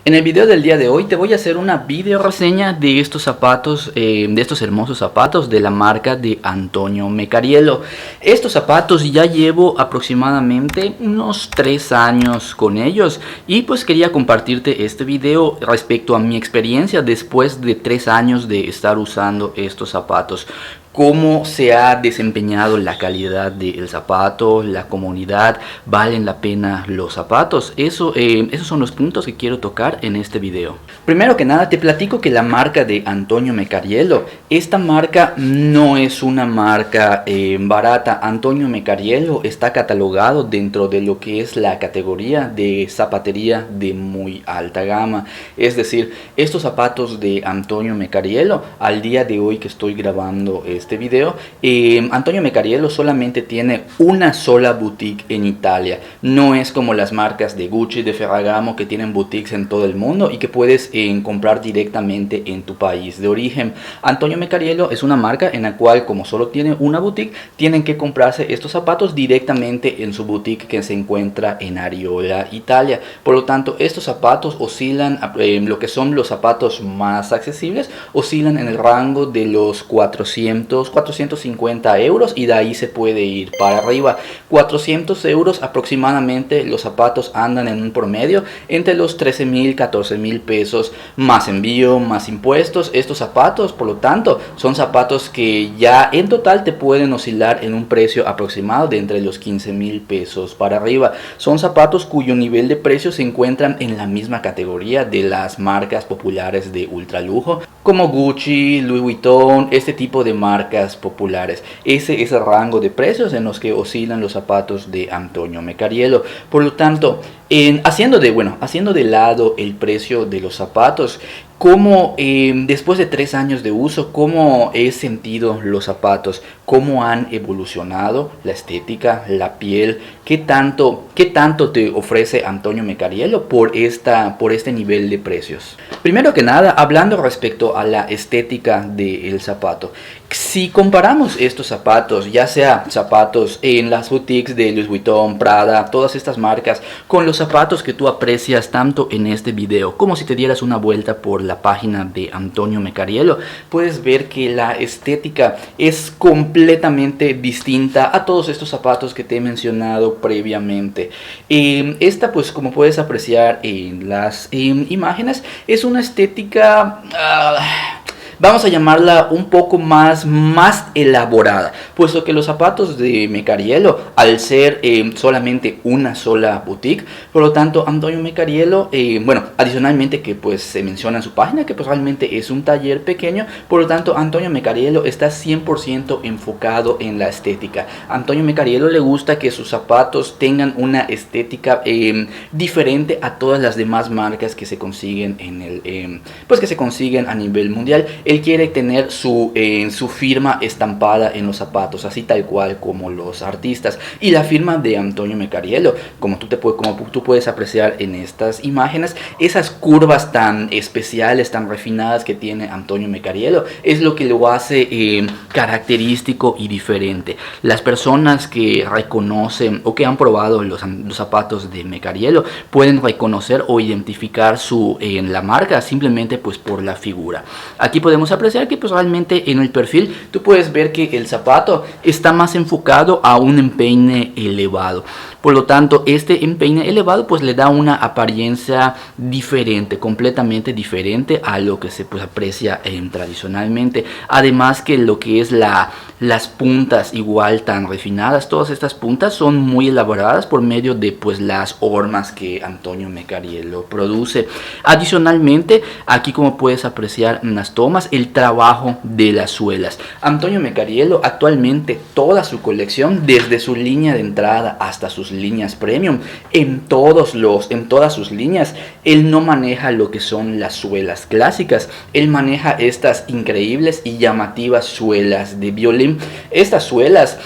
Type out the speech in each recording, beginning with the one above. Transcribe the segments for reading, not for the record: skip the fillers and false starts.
En el video del día de hoy te voy a hacer una video reseña de estos zapatos, de estos hermosos zapatos de la marca de Antonio Mecariello. Estos zapatos ya llevo aproximadamente unos 3 años con ellos y pues quería compartirte este video respecto a mi experiencia después de 3 años de estar usando estos zapatos. Cómo se ha desempeñado la calidad del zapato, la comodidad, valen la pena los zapatos. Esos son los puntos que quiero tocar en este video. Primero que nada te platico que la marca de Antonio Mecariello, esta marca no es una marca barata. Antonio Mecariello está catalogado dentro de lo que es la categoría de zapatería de muy alta gama. Es decir, estos zapatos de Antonio Mecariello, al día de hoy que estoy grabando este video, Antonio Mecariello solamente tiene una sola boutique en Italia. No es como las marcas de Gucci, de Ferragamo, que tienen boutiques en todo el mundo y que puedes comprar directamente en tu país de origen. Antonio Mecariello es una marca en la cual, como solo tiene una boutique, tienen que comprarse estos zapatos directamente en su boutique que se encuentra en Ariola, Italia. Por lo tanto, estos zapatos oscilan, lo que son los zapatos más accesibles, oscilan en el rango de los 450 euros y de ahí se puede ir para arriba. 400 euros aproximadamente los zapatos andan en un promedio entre los 13.000, 14.000 pesos más envío, más impuestos. Estos zapatos, por lo tanto, son zapatos que ya en total te pueden oscilar en un precio aproximado de entre los 15.000 pesos para arriba. Son zapatos cuyo nivel de precio se encuentran en la misma categoría de las marcas populares de ultralujo como Gucci, Louis Vuitton, este tipo de marcas populares. Ese es el rango de precios en los que oscilan los zapatos de Antonio Mecariello. Por lo tanto, haciendo de lado el precio de los zapatos, cómo después de 3 años de uso, cómo he sentido los zapatos, cómo han evolucionado la estética, la piel, qué tanto te ofrece Antonio Mecariello por este nivel de precios. Primero que nada, hablando respecto a la estética del zapato, si comparamos estos zapatos, ya sea zapatos en las boutiques de Louis Vuitton, Prada, todas estas marcas, con los zapatos que tú aprecias tanto en este video, como si te dieras una vuelta por la página de Antonio Mecariello, puedes ver que la estética es completamente distinta a todos estos zapatos que te he mencionado previamente. Esta, pues como puedes apreciar en las imágenes, es una estética vamos a llamarla un poco más elaborada, puesto que los zapatos de Mecariello, al ser solamente una sola boutique, por lo tanto Antonio Mecariello, adicionalmente que pues se menciona en su página que pues realmente es un taller pequeño, por lo tanto Antonio Mecariello está 100% enfocado en la estética. Antonio Mecariello le gusta que sus zapatos tengan una estética diferente a todas las demás marcas que se consiguen que se consiguen a nivel mundial. Él quiere tener su firma estampada en los zapatos, así tal cual como los artistas. Y la firma de Antonio Mecariello, como tú puedes apreciar en estas imágenes, esas curvas tan especiales, tan refinadas que tiene Antonio Mecariello, es lo que lo hace característico y diferente. Las personas que reconocen o que han probado los zapatos de Mecariello pueden reconocer o identificar la marca simplemente pues por la figura. Aquí podemos apreciar que pues realmente en el perfil tú puedes ver que el zapato está más enfocado a un empeine elevado. Por lo tanto, este empeine elevado pues le da una apariencia diferente, completamente diferente a lo que se pues aprecia tradicionalmente. Además que lo que es las puntas igual tan refinadas, todas estas puntas son muy elaboradas por medio de pues las hormas que Antonio Mecariello produce. Adicionalmente, aquí como puedes apreciar en las tomas, el trabajo de las suelas. Antonio Mecariello actualmente toda su colección, desde su línea de entrada hasta sus líneas premium, en todas sus líneas, él no maneja lo que son las suelas clásicas. Él maneja estas increíbles y llamativas suelas de violín. Estas suelas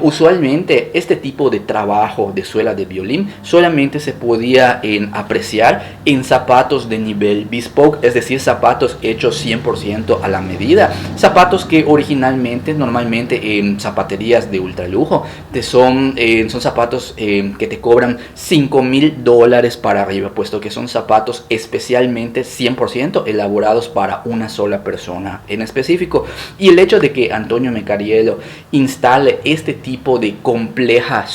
Usualmente este tipo de trabajo de suela de violín solamente se podía apreciar en zapatos de nivel bespoke, es decir, zapatos hechos 100% a la medida, zapatos que originalmente, normalmente en zapaterías de ultralujo, son zapatos que te cobran $5,000 para arriba, puesto que son zapatos especialmente 100% elaborados para una sola persona en específico. Y el hecho de que Antonio Mecariello instale este tipo de compleja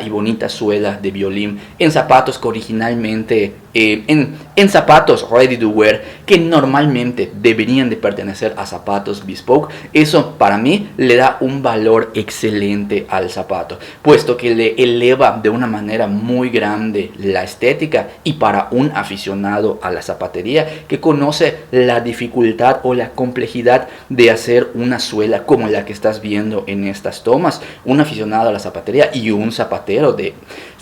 y bonita suela de violín en zapatos que originalmente en zapatos ready to wear, que normalmente deberían de pertenecer a zapatos bespoke, eso para mí le da un valor excelente al zapato, puesto que le eleva de una manera muy grande la estética. Y para un aficionado a la zapatería que conoce la dificultad o la complejidad de hacer una suela como la que estás viendo en estas tomas, un aficionado a la zapatería y un zapatero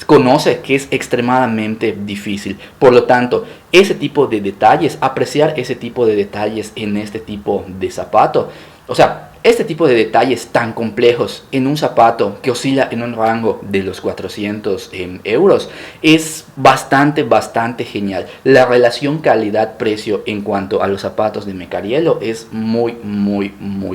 conoce que es extremadamente difícil. Por lo tanto, ese tipo de detalles, apreciar ese tipo de detalles en este tipo de zapato, o sea, este tipo de detalles tan complejos en un zapato que oscila en un rango de los 400 euros es bastante genial. La relación calidad-precio en cuanto a los zapatos de Mecariello es muy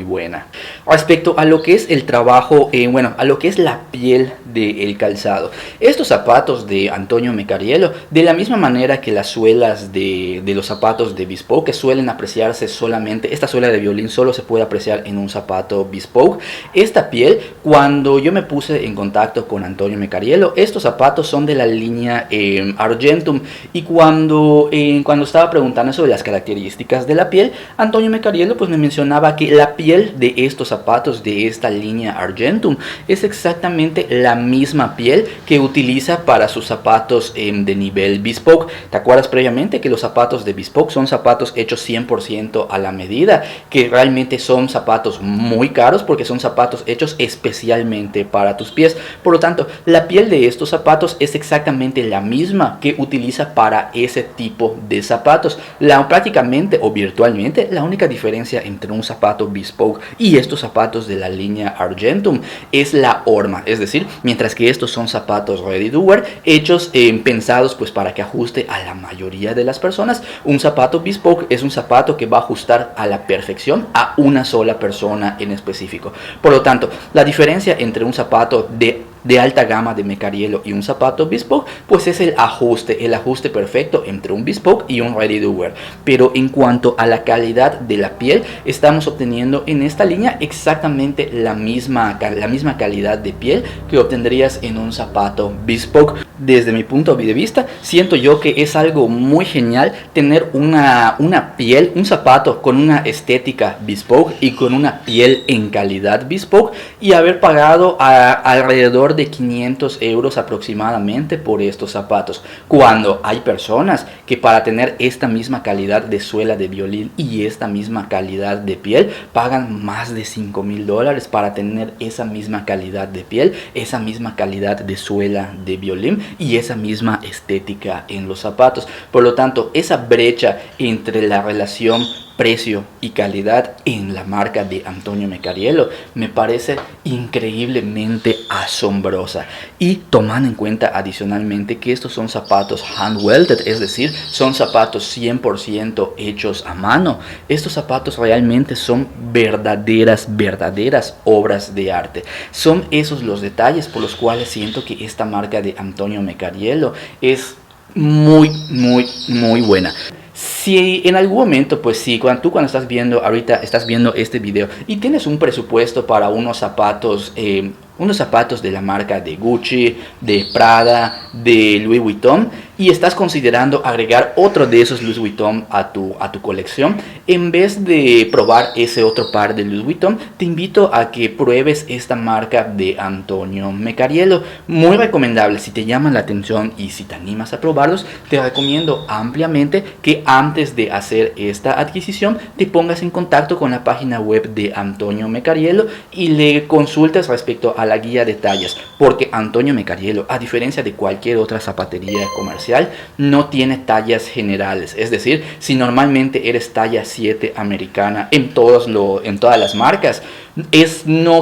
buena. Respecto a lo que es el trabajo, a lo que es la piel del calzado, estos zapatos de Antonio Mecariello, de la misma manera que las suelas de los zapatos de bespoke, que suelen apreciarse solamente, esta suela de violín solo se puede apreciar en un zapato bespoke. Esta piel, cuando yo me puse en contacto con Antonio Mecariello, estos zapatos son de la línea Argentum, y cuando estaba preguntando sobre las características de la piel, Antonio Mecariello pues me mencionaba que la piel de estos zapatos de esta línea Argentum es exactamente la misma piel que utiliza para sus zapatos de nivel bespoke. ¿Te acuerdas previamente que los zapatos de bespoke son zapatos hechos 100% a la medida, que realmente son zapatos muy caros porque son zapatos hechos especialmente para tus pies? Por lo tanto, la piel de estos zapatos es exactamente la misma que utiliza para ese tipo de zapatos. Prácticamente o virtualmente la única diferencia entre un zapato bespoke y estos zapatos de la línea Argentum es la horma, es decir, mientras que estos son zapatos ready to wear, hechos pensados pues para que ajuste a la mayoría de las personas, un zapato bespoke es un zapato que va a ajustar a la perfección a una sola persona en específico. Por lo tanto, la diferencia entre un zapato de alta gama de Mecariello y un zapato bespoke pues es el ajuste perfecto entre un bespoke y un ready to wear. Pero en cuanto a la calidad de la piel, estamos obteniendo en esta línea exactamente la misma calidad de piel que obtendrías en un zapato bespoke. Desde mi punto de vista, siento yo que es algo muy genial tener una piel, un zapato con una estética bespoke y con una piel en calidad bespoke, y haber pagado alrededor de 500 euros aproximadamente por estos zapatos, cuando hay personas que para tener esta misma calidad de suela de violín y esta misma calidad de piel pagan más de $5,000 para tener esa misma calidad de piel, esa misma calidad de suela de violín y esa misma estética en los zapatos. Por lo tanto, esa brecha entre la relación precio y calidad en la marca de Antonio Mecariello me parece increíblemente asombrosa, y tomando en cuenta adicionalmente que estos son zapatos hand welded, es decir, son zapatos 100% hechos a mano. Estos zapatos realmente son verdaderas obras de arte. Son esos los detalles por los cuales siento que esta marca de Antonio Mecariello es muy buena. Si en algún momento, pues sí, cuando estás viendo este video y tienes un presupuesto para unos zapatos de la marca de Gucci, de Prada, de Louis Vuitton, y estás considerando agregar otro de esos Louis Vuitton a tu colección, en vez de probar ese otro par de Louis Vuitton, te invito a que pruebes esta marca de Antonio Mecariello. Muy recomendable. Si te llaman la atención y si te animas a probarlos, te recomiendo ampliamente que antes de hacer esta adquisición te pongas en contacto con la página web de Antonio Mecariello y le consultes respecto a la guía de tallas, porque Antonio Mecariello, a diferencia de cualquier otra zapatería comercial, no tiene tallas generales. Es decir, si normalmente eres talla 7 americana en todas las marcas,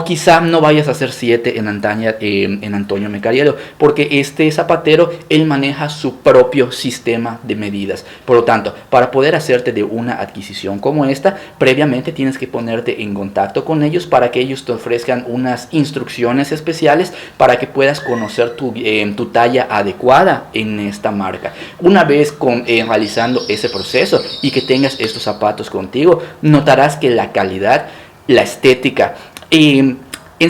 quizá no vayas a hacer 7 en Antonio Mecarielo, porque este zapatero, él maneja su propio sistema de medidas. Por lo tanto, para poder hacerte de una adquisición como esta, previamente tienes que ponerte en contacto con ellos para que ellos te ofrezcan unas instrucciones especiales para que puedas conocer tu talla adecuada en esta marca. Una vez realizando ese proceso y que tengas estos zapatos contigo, notarás que la calidad, la estética, en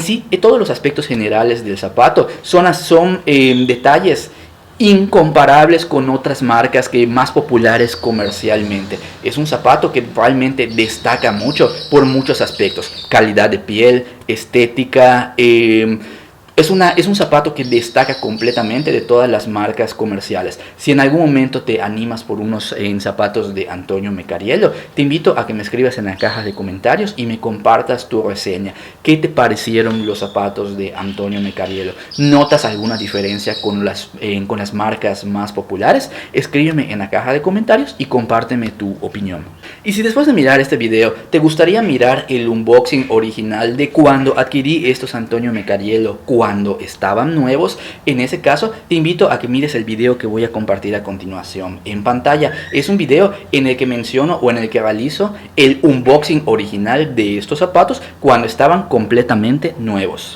sí, todos los aspectos generales del zapato son detalles incomparables con otras marcas más populares comercialmente. Es un zapato que realmente destaca mucho por muchos aspectos: calidad de piel, estética. Es un zapato que destaca completamente de todas las marcas comerciales. Si en algún momento te animas por unos zapatos de Antonio Mecarielo, te invito a que me escribas en la caja de comentarios y me compartas tu reseña. ¿Qué te parecieron los zapatos de Antonio Mecarielo? ¿Notas alguna diferencia con las marcas más populares? Escríbeme en la caja de comentarios y compárteme tu opinión. Y si después de mirar este video te gustaría mirar el unboxing original de cuando adquirí estos Antonio Mecarielo, cuando estaban nuevos, en ese caso te invito a que mires el video que voy a compartir a continuación en pantalla. Es un video en el que menciono o en el que realizo el unboxing original de estos zapatos cuando estaban completamente nuevos.